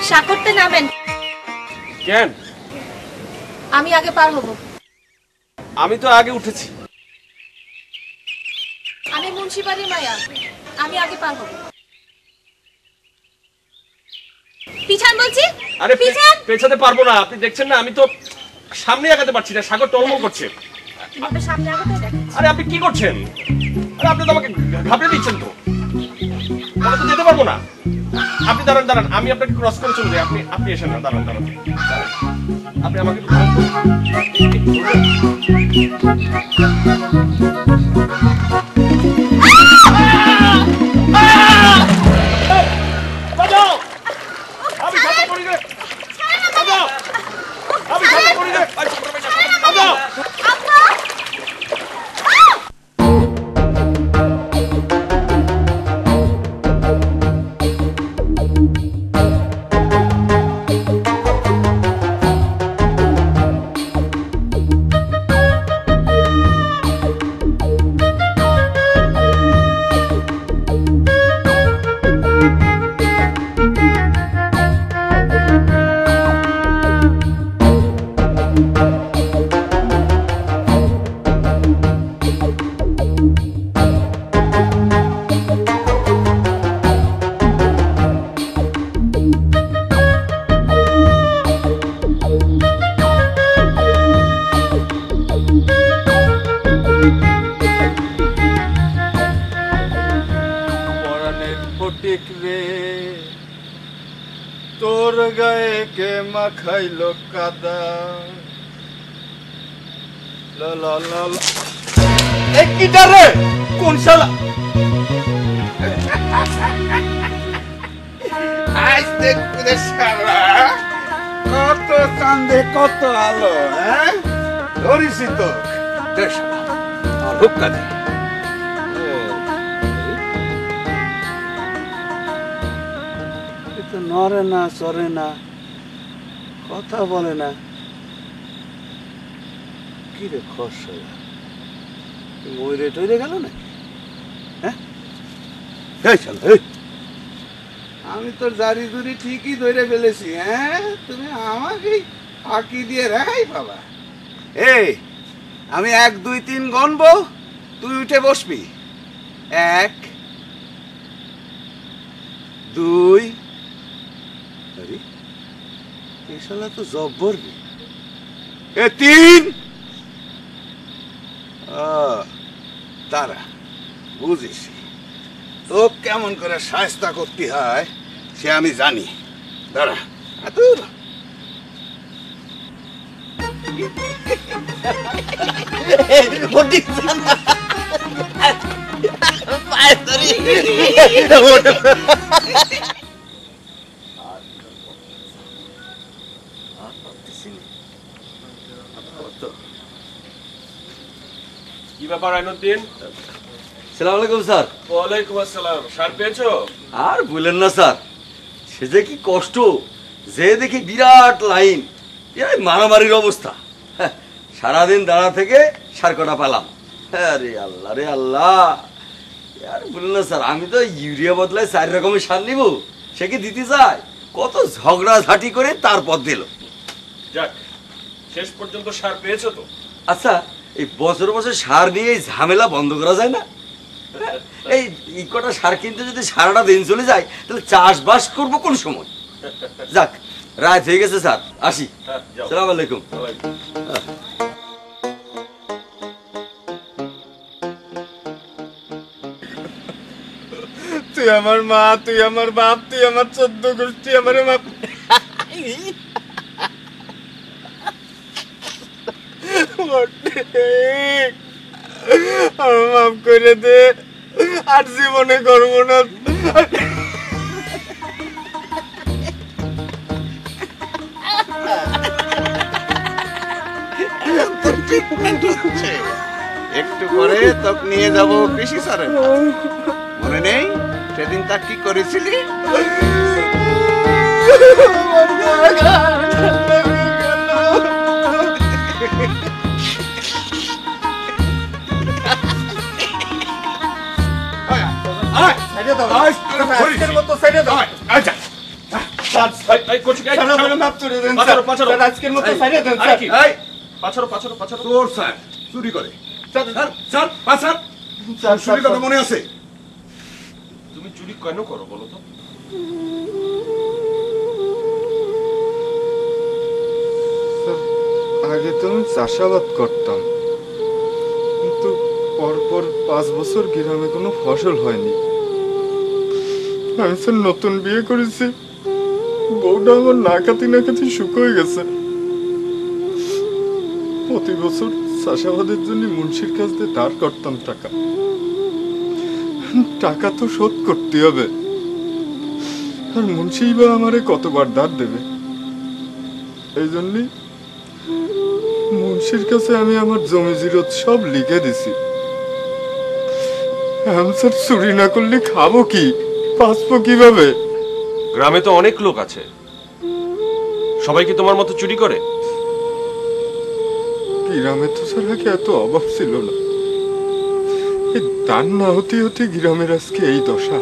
সাগরতে নামেন। কেন? আমি আগে পার হব। আমি তো আগে উঠেছি। আমি মুন্সিবাড়ির মায়া, আমি আগে পার হব। পিছান বলছি। আরে পিছান। পেছাতে পারবো না, আপনি দেখছেন না আমি তো সামনে আগাতে পারছি না, সাগর টলমল করছে। কিভাবে সামনে আগাতে দেখেন? আরে আপনি কি করছেন? আরে আপনি তো আমাকে ঘাবড়ে দিচ্ছেন তো। আমি তো যেতে পারবো না। আপনি দাঁড়ান দাঁড়ান, আমি আপনাকে ক্রস করে চলে যাই। আপনি এসেন না, দাঁড়ান দাঁড়ান। আপনি আমাকে একটু ধরুন বাজাও। আমি সাথে পড়ি রে। বাজাও। আমি সাথে পড়ি রে। বাজাও। তোর গায়ে কে মাখাইলো কাদা রে কোন শালা আজ দেখবে শালা কত চাঁদে কত আলো হ্যাঁ ধরিস তো দেখ আলো কাজে নরে না সরে না কথা বলে না কি রে খসা ময়ূরে টরে গেল না হ্যাঁ আমি তোর জারি জুরি ঠিকই ধরে ফেলেছি হ্যাঁ তুমি আমাকে ফাঁকি দিয়ে রাখাই বাবা এই আমি 1 2 3 গণবো তুই উঠে বসবি 1 2 अरे ये साला तो जब्बर भी ए 3 तारा বুঝিস তো কেমন করে শায়েস্তা করতে হয় সে আমি জানি দাঁড়া আতুর বডি জানা পায় ধরি কি ব্যাপার আইনুদ্দিন? আসসালামু আলাইকুম স্যার। ওয়ালাইকুম আসসালাম। সার পেয়েছো? আর বলেন না স্যার, সে যে কি কষ্ট, যে দেখি বিরাট লাইন, এই মারামারির অবস্থা। সারাদিন দাঁড়া থেকে সার কটা পেলাম। আরে আল্লাহ রে আল্লাহ, আর বলেন না স্যার, আমি তো ইউরিয়া বদলায় 4 রকমের সার নিব, সে কি দিতে চায়? কত ঝগড়া ঝাঁটি করে তারপর দিল। যাক, শেষ পর্যন্ত সার পেয়েছো তো? আচ্ছা, এই বছর বছর সার নিয়ে এই ঝামেলা বন্ধ করা যায় না? এই কটা সার কিনতে যদি সারাটা দিন চলে যায় তাহলে চাষবাস করবো কোন সময়? যাক, রাত হয়ে গেছে স্যার, আসি। আসসালামু আলাইকুম। তুই আমার মা, তুই আমার বাপ, তুই আমার 14 গোষ্ঠী আমার বাপ। মাফ করে দে, আর জীবনে করবো না। একটু পরে তোকে নিয়ে যাবো কৃষি স্যারের, মনে নেই সেদিন তা কি করেছিলি? এই কচু এই স্যার আমাকে মাফ করে দেন পাছাড়ো, স্যার পাছাড়ো। স্যার, আজকের মতো ছাড়িয়ে দেন আরে স্যার কি? এই, পাছাড়ো পাছাড়ো পাছাড়ো। তোর স্যার চুরি করে স্যার স্যার স্যার পাছার স্যার, চুরি কথা মনে আছে? তুমি চুরি কেন করো বলো তো? আগে তো আমি চাষাবাদ করতাম, কিন্তু পরপর 5 বছর গ্রামে কোনো ফসল হয়নি। আমি স্যার নতুন বিয়ে করেছি, বউটা আমার নাকাতি নাকাতি শুকিয়ে গেছে। প্রতি বছর চাষাবাদের জন্য মুন্সির কাছ দিয়ে ধার করতাম টাকা। টাকা তো শোধ করতে হবে, আর মুন্সিই বা আমারে কতবার ধার দেবে। এই জন্যই মুন্সির কাছে আমি আমার জমি জিরত সব লিখে দিছি। আমি স্যার চুরি না করলে খাবো কি, বাঁচবো কিভাবে? গ্রামে তো অনেক লোক আছে, সবাই কি তোমার মতো চুরি করে? গ্রামে তো স্যার আগে এত অভাব ছিল না, এই দান না হতে হতে গ্রামের আজকে এই দশা।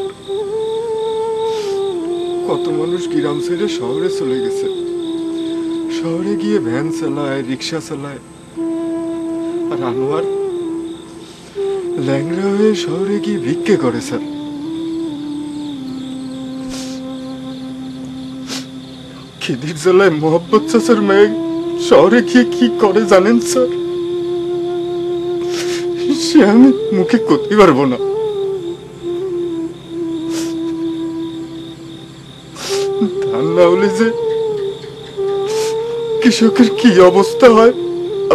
কত মানুষ গ্রাম ছেড়ে শহরে চলে গেছে, শহরে গিয়ে ভ্যান চালায়, রিক্সা চালায়। আর আনোয়ার ল্যাংড়া হয়ে শহরে গিয়ে ভিক্ষে করে স্যার। খিদির জ্বালায় মোহাম্মদ চাচার মেয়ে শহরে গিয়ে কি করে জানেন স্যার? সে আমি মুখে করতে পারবো না। ধান না হলে যে কৃষকের কি অবস্থা হয়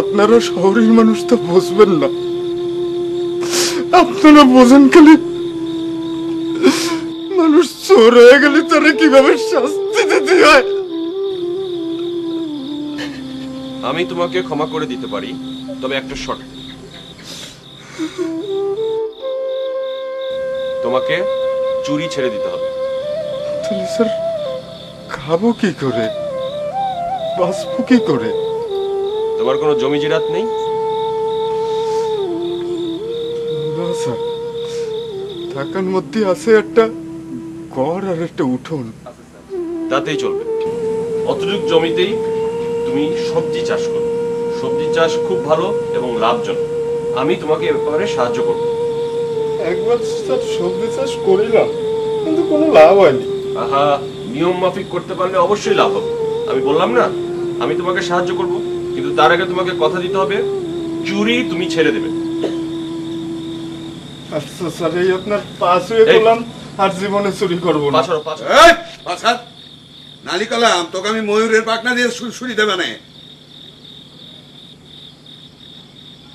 আপনারা শহরের মানুষ তো বুঝবেন না। আপনারা বোঝেন খালি মানুষ চোর হয়ে গেলে তারা কিভাবে শাস্তি দিতে হয়। আমি তোমাকে ক্ষমা করে দিতে পারি, তবে একটা শর্ত। তোমাকে চুরি ছেড়ে দিতে হবে। তাহলে স্যার খাবো কি করে, বাঁচবো কি করে? তোমার কোনো জমি জিরাত নেই? না স্যার, ঢাকার মধ্যে আছে একটা ঘর আর একটা উঠোন। তাতেই চলবে। অতটুক জমিতেই তুমি সবজি চাষ করো। সবজি চাষ খুব ভালো এবং লাভজনক। আমি তোমাকে এ ব্যাপারে সাহায্য করব। একবার স্যার সবজি চাষ করিলাম, কিন্তু কোনো লাভ হয়নি। আহা, নিয়ম মাফিক করতে পারলে অবশ্যই লাভ হবে। আমি বললাম না, আমি তোমাকে সাহায্য করব, কিন্তু তার আগে তোমাকে কথা দিতে হবে চুরি তুমি ছেড়ে দেবে। আচ্ছা স্যার, এই আপনার পাশ হয়ে এই। গেলাম, আর জীবনে চুরি করবো না। পাছাড়ো পাছাড়ো। এই পাছার নালি কলাম তোকে আমি ময়ূরের পাখনা দিয়ে ছুরি দেবে না।